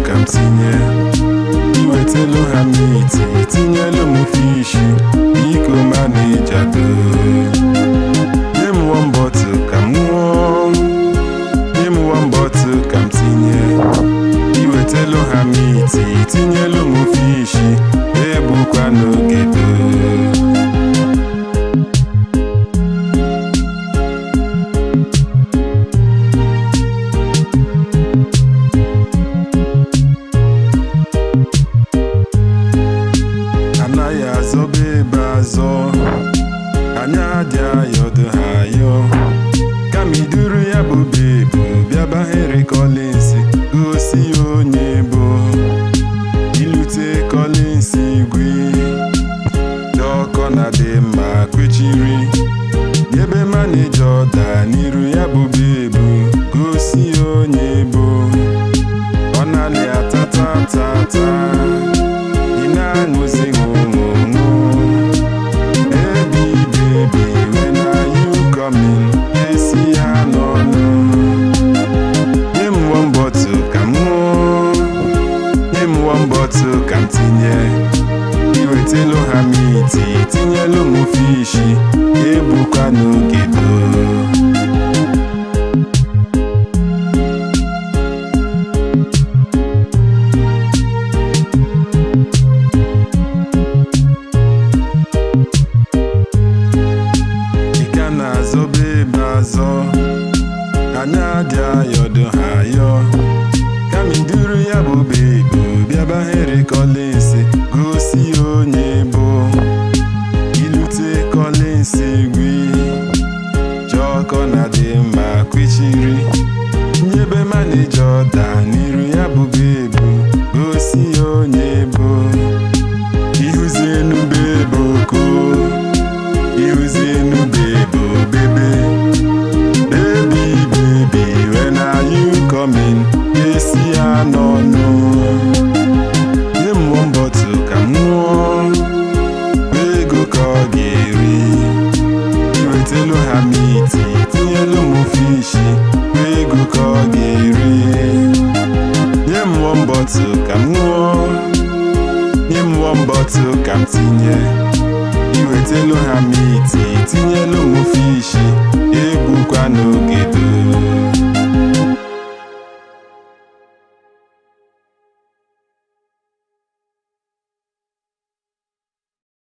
ka m tinye, iwetelu ha miti, tinyelu m fishi, biko manijado. Nye m one bottle ka m ṅụọ, nye m one bottle ka m tinye, iwetelu ha miti, tinyelu m fishi, egbukwa n'ogedo. Anaghị azọba ebe azọ, anya dị ayọdụ ha ayọ, kama iduru ya bụ bebu bịaba Henry Collins gosi ya onye bụ. Ilute Collins igwe dị ọkọ na dị mma kwechiri, ebe manija ọda n'iru ya bụ bebu gosi ya onye bụ. Ọ na-alị atatatata, ị na-aṅụzi ṅụṅụṅụ. Baby, baby, when are you coming? Esi ya n'ọnụ. Nye m one bottle ka m ṅụọ, nye m one bottle ka m tinye, iwetelu ha miti, tinyelu m fishi, egbukwa n'ogedo. Azọba ebe azọ, anya dị ayọdụ ha ayọ, kama iduru ya bụ bebu bịaba Henry Collins gosi ya onye bụ. Ilute Collins igwe ji ọkọ na dị mma kwechiri, nyebe manija ọda n'iru ya bụ bebu gosi ya onye bụ. Ihuzienu bebu ko, ihuzienu bebu bebe. Baby, baby, when are you coming? Esi ya n'ọnụ. Nye m one bottle ka m ṅụọ, ego ka ọ ga-eri, iwetelu ha miti, tinyelu m fishi, ego ka ọ ga-eri. Nye m one bottle ka m ṅụọ, nye m one bottle ka m tinye, iwetelu ha miti, tinyelu m fishi, egbukwa n'oge.